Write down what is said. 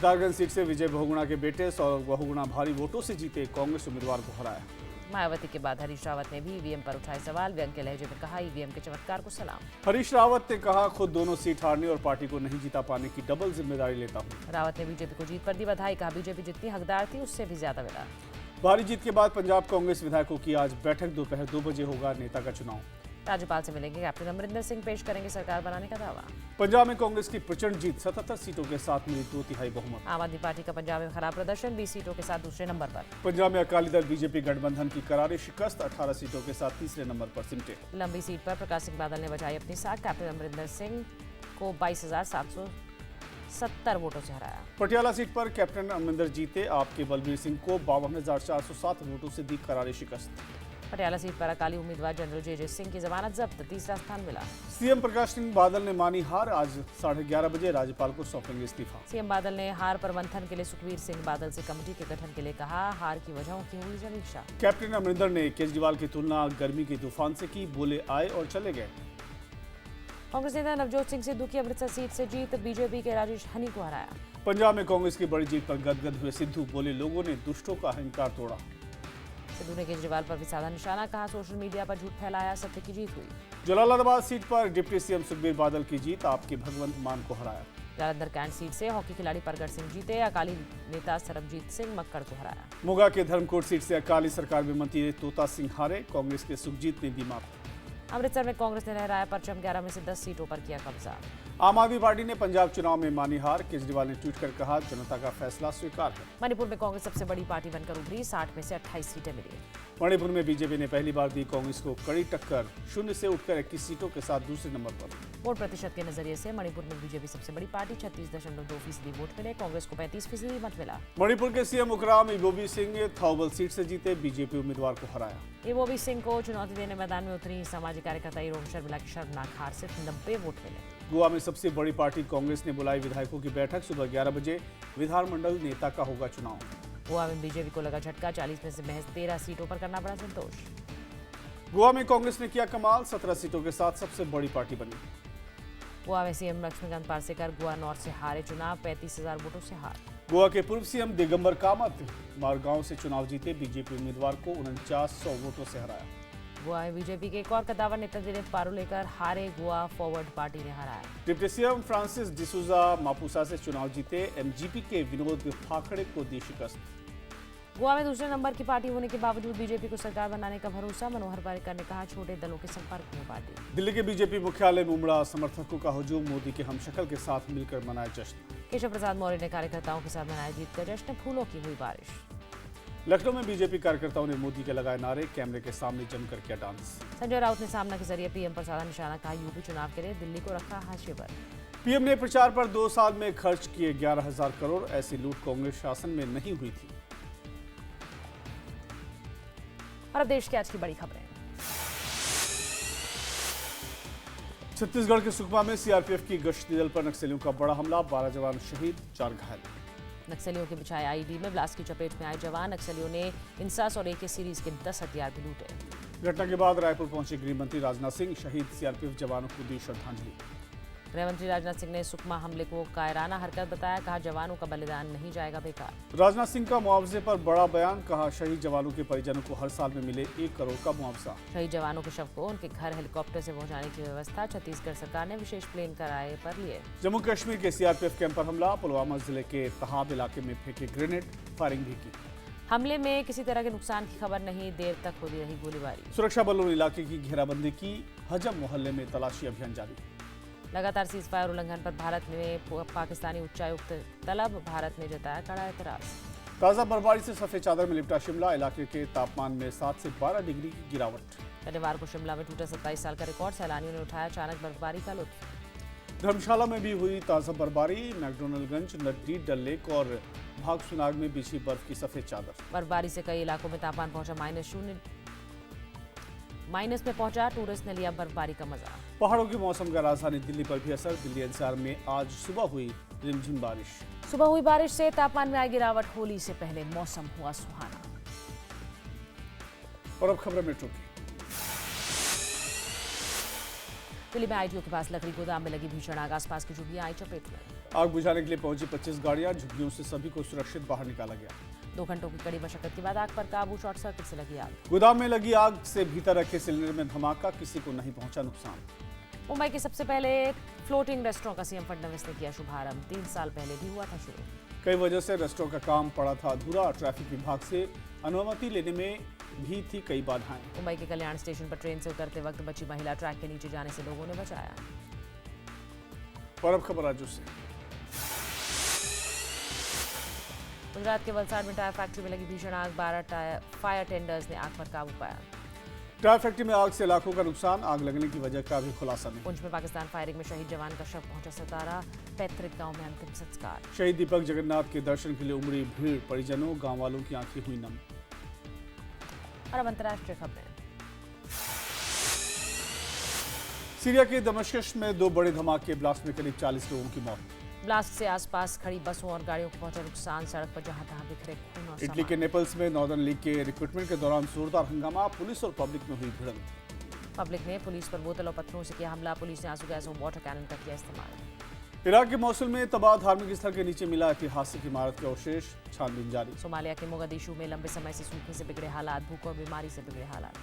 सिद्धार्थगंज seat से विजय बहुगुणा के बेटे सौरभ बहुगुणा भारी वोटों से जीते, कांग्रेस उम्मीदवार को हराया। मायावती के बाद हरीश रावत ने भी ईवीएम पर उठाए सवाल, व्यंग के लहजे में कहा ईवीएम के चमत्कार को सलाम। हरीश रावत ने कहा खुद दोनों सीट हारने और पार्टी को नहीं जिता पाने की डबल जिम्मेदारी लेता हूं। रावत ने बीजेपी को जीत पर दी बधाई, कहा बीजेपी जितनी हकदार थी उससे भी ज्यादा मिला। भारी जीत के बाद पंजाब कांग्रेस विधायकों की आज बैठक, दोपहर 2 बजे होगा नेता का चुनाव। राज्यपाल से मिलेंगे कैप्टन अमरिंदर सिंह, पेश करेंगे सरकार बनाने का दावा। पंजाब में कांग्रेस की प्रचंड जीत, 77 सीटों के साथ मिली 2/3 बहुमत। आम आदमी पार्टी का पंजाब में खराब प्रदर्शन, 20 सीटों के साथ दूसरे नंबर पर। पंजाब में अकाली दल बीजेपी गठबंधन की करारी शिकस्त, 18 सीटों के साथ तीसरे नंबर पर सिमटे। लंबी सीट पर प्रकाश सिंह बादल ने बचाई अपनी साख, कैप्टन अमरिंदर सिंह को 22,770 वोटों से हराया। पटियाला सीट पर कैप्टन अमरिंदर जीते, आपके बलबीर सिंह को 52,407 वोटों से दी करारी शिकस्त। पटियाला सीट पर अकाली उम्मीदवार जनरल जे सिंह की जमानत जब्त, तीसरा स्थान मिला। सीएम प्रकाश सिंह बादल ने मानी हार, आज 11:30 बजे राज्यपाल को सौंपेंगे इस्तीफा। सीएम बादल ने हार पर मंथन के लिए सुखबीर सिंह बादल से कमेटी के गठन के लिए कहा, हार की वजहों की हुई समीक्षा। कैप्टन अमरिंदर ने केजरीवाल की तुलना गर्मी के तूफान से की, बोले आए और चले गए। कांग्रेस नेता नवजोत सिंह सिद्धू की अमृतसर सीट से जीत, बीजेपी के राजेश हनी को हराया। पंजाब में कांग्रेस की बड़ी जीत पर गदगद हुए सिद्धू, बोले लोगों ने दुष्टों का अहंकार तोड़ा। सिद्धू ने केजरीवाल पर भी साधा निशाना, कहा सोशल मीडिया पर झूठ फैलाया, सत्य की जीत हुई। जलालाबाद सीट पर डिप्टी सीएम सुखबीर बादल की जीत, आपके भगवंत मान को हराया। जालंधर कैंट सीट से हॉकी खिलाड़ी परगट सिंह जीते, अकाली नेता सरबजीत सिंह मक्कड़ को हराया। मोगा के धर्मकोट सीट से अकाली सरकार में मंत्री तोता सिंह हारे, कांग्रेस के सुखजीत ने दी मात। अमृतसर में कांग्रेस ने लहराया परचम, 11 में से 10 सीटों पर किया कब्जा। आम आदमी पार्टी ने पंजाब चुनाव में मानी हार, केजरीवाल ने ट्वीट कर कहा जनता का फैसला स्वीकार है। मणिपुर में कांग्रेस सबसे बड़ी पार्टी बनकर उभरी, 60 में से 28 सीटें मिली। मणिपुर में बीजेपी ने पहली बार दी कांग्रेस को कड़ी टक्कर, 0 से उठकर 21 सीटों के साथ दूसरे नंबर पर। वोट प्रतिशत के नजरिए से मणिपुर में बीजेपी सबसे बड़ी पार्टी, 36.2% वोट मिले, कांग्रेस को 35% मत मिला। मणिपुर के सीएम उकराम इबोबी सिंह थौबल सीट से जीते, बीजेपी उम्मीदवार को हराया। इबोबी सिंह को चुनौती देने मैदान में उतरी सामाजिक कार्यकर्ता रोम शर्मिला की शर्मनाक हार, सिर्फ 90 वोट मिले। गोवा में सबसे बड़ी पार्टी कांग्रेस ने बुलाई विधायकों की बैठक, सुबह 11 बजे विधानमंडल नेता का होगा चुनाव। गोवा में बीजेपी को लगा झटका, 40 में से महज 13 सीटों पर करना पड़ा संतोष। गोवा में कांग्रेस ने किया कमाल, 17 सीटों के साथ सबसे बड़ी पार्टी बनी। गोवा में सीएम लक्ष्मीकांत पार्सेकर गोवा नॉर्थ से हारे चुनाव, 35,000 वोटों से हार। गोवा के पूर्व सीएम दिगंबर कामत मारगांव से चुनाव जीते, बीजेपी उम्मीदवार को 4900 वोटों से हराया। गोवा में बीजेपी के एक और कद्दावर नेता दिलीप पारुलेकर हारे, गोवा फॉरवर्ड पार्टी ने हराया। Deputy CM Francis D'Souza Mapusa से चुनाव जीते, एमजीपी के विनोद फाखड़े को दी शिकस्त। गोवा में दूसरे नंबर की पार्टी होने के बावजूद बीजेपी को सरकार बनाने का भरोसा, मनोहर पर्रिकर ने कहा छोटे दलों के संपर्क में पार्टी। दिल्ली के बीजेपी मुख्यालय में उमड़ा समर्थकों का हुजूम, मोदी के हमशक्ल के साथ मिलकर मनाया जश्न। केशव प्रसाद मौर्य ने कार्यकर्ताओं के साथ मनाया जीत का जश्न, फूलों की हुई बारिश। लखनऊ में बीजेपी कार्यकर्ताओं ने मोदी के लगाए नारे, कैमरे के सामने जमकर किया डांस। संजय राउत ने सामना के जरिए पीएम पर साधा निशाना, कहा यूपी चुनाव के लिए दिल्ली को रखा हाशिए पर। पीएम ने प्रचार पर 2 साल में खर्च किए 11,000 करोड़, ऐसी लूट कांग्रेस शासन में नहीं हुई थी। और अब देश की आज की बड़ी खबरें। छत्तीसगढ़ के सुकमा में सीआरपीएफ की गश्ती दल पर नक्सलियों का बड़ा हमला, 12 जवान शहीद, 4 घायल। नक्सलियों के बिछाए आईडी में ब्लास्ट की चपेट में आए जवान, नक्सलियों ने इंसास और एके सीरीज के 10 हथियार भी लूटे। घटना के बाद रायपुर पहुंचे गृह मंत्री राजनाथ सिंह, शहीद सीआरपीएफ जवानों को दी श्रद्धांजलि। गृह मंत्री राजनाथ सिंह ने सुकमा हमले को कायराना हरकत बताया, कहा जवानों का बलिदान नहीं जाएगा बेकार। राजनाथ सिंह का मुआवजे पर बड़ा बयान, कहा शहीद जवानों के परिजनों को हर साल में मिले 1 करोड़ का मुआवजा। शहीद जवानों के शव को उनके घर हेलीकॉप्टर से पहुंचाने की व्यवस्था छत्तीसगढ़ सरकार ने विशेष प्लेन किराए पर लिए। जम्मू कश्मीर के सीआरपीएफ कैंप पर हमला, पुलवामा जिले के तहाब इलाके में फेंके ग्रेनेड, फायरिंग भी की। हमले में किसी तरह के नुकसान की खबर नहीं, देर तक होती रही गोलीबारी। सुरक्षा बलों ने इलाके की घेराबंदी की, हजम मोहल्ले में तलाशी अभियान जारी। लगातार सीजफायर उल्लंघन पर भारत में पाकिस्तानी उच्चायुक्त तलब, भारत ने जताया कड़ा एतराज। ताजा बर्फबारी से सफेद चादर में लिपटा शिमला, इलाके के तापमान में 7 से 12 डिग्री की गिरावट। शनिवार को शिमला में टूटा 27 साल का रिकॉर्ड, सैलानियों ने उठाया अचानक बर्फबारी का लुत्फ। धर्मशाला में भी हुई ताजा बर्फबारी, मैकडोनल्डगंज, नड्डी, डल लेक और भागसुनाग में बिछी बर्फ की सफेद चादर। बर्फबारी से कई इलाकों में तापमान पहुंचा माइनस में पहुंचा, टूरिस्ट ने लिया बर्फबारी का मजा। पहाड़ों के मौसम का राजधानी दिल्ली पर भी असर, दिल्ली एनसीआर में आज सुबह हुई रिमझिम बारिश। सुबह हुई बारिश से तापमान में आई गिरावट, होली से पहले मौसम हुआ सुहाना। और अब खबरें मेट्रो की। दिल्ली में आईटीओ के पास लकड़ी गोदाम में लगी भीषण आग, आसपास की झुग्गियां आई चपेट में। आग बुझाने के लिए पहुंची 25 गाड़ियां, झुग्गियों से सभी को सुरक्षित बाहर निकाला गया। 2 घंटों की कड़ी मशक्कत के बाद आग पर काबू, शॉर्ट सर्किट से लगी आग। गोदाम में लगी आग से भीतर रखे सिलेंडर में धमाका, किसी को नहीं पहुंचा नुकसान। मुंबई के सबसे पहले फ्लोटिंग रेस्टोरेंट का सीएम फडणवीस ने किया शुभारंभ। 3 साल पहले भी हुआ था शुरू। कई वजह से रेस्टोरेंट का काम पड़ा था अधूरा। ट्रैफिक विभाग से अनुमति लेने में भी थी कई बाधाएं। मुंबई के कल्याण स्टेशन पर ट्रेन से उतरते वक्त बची महिला ट्रैक के नीचे जाने से लोगों ने बचाया। और अब खबर राज्यों से। गुजरात के वलसाड में टायर फैक्ट्री में लगी भीषण आग, 12 फायर टेंडर्स ने आग पर काबू पाया। टायर फैक्ट्री में आग से लाखों का नुकसान, आग लगने की वजह का भी खुलासा नहीं। पुंछ में पाकिस्तान फायरिंग में शहीद जवान का शव पहुंचा सतारा, पैतृक गांव में अंतिम संस्कार। शहीद दीपक जगन्नाथ के दर्शन के लिए उमड़ी भीड़, परिजनों गांव वालों की आंखें हुई नम। और अब अंतर्राष्ट्रीय खबरें। सीरिया के दमिश्क में 2 बड़े धमाके, ब्लास्ट में करीब 40 लोगों की मौत। ब्लास्ट से आसपास खड़ी बसों और गाड़ियों को पहुंचा नुकसान, सड़क पर जहां तहां बिखरे खून और इटली के नेपल्स में नॉर्दर्न लीग के रिक्रूटमेंट के दौरान जोरदार हंगामा, पुलिस और पब्लिक में हुई भिड़ंत। पब्लिक ने पुलिस पर बोतल और पत्थरों से किया हमला, पुलिस ने आंसू गैस और वाटर कैनन का किया इस्तेमाल। इराक के मौसुल में तबाह धार्मिक स्थल के नीचे मिला ऐतिहासिक इमारत के अवशेष, छानबीन जारी। सोमालिया के मोगादिशु में लंबे समय से सूखे से बिगड़े हालात, भूख और बीमारी से बिगड़े हालात।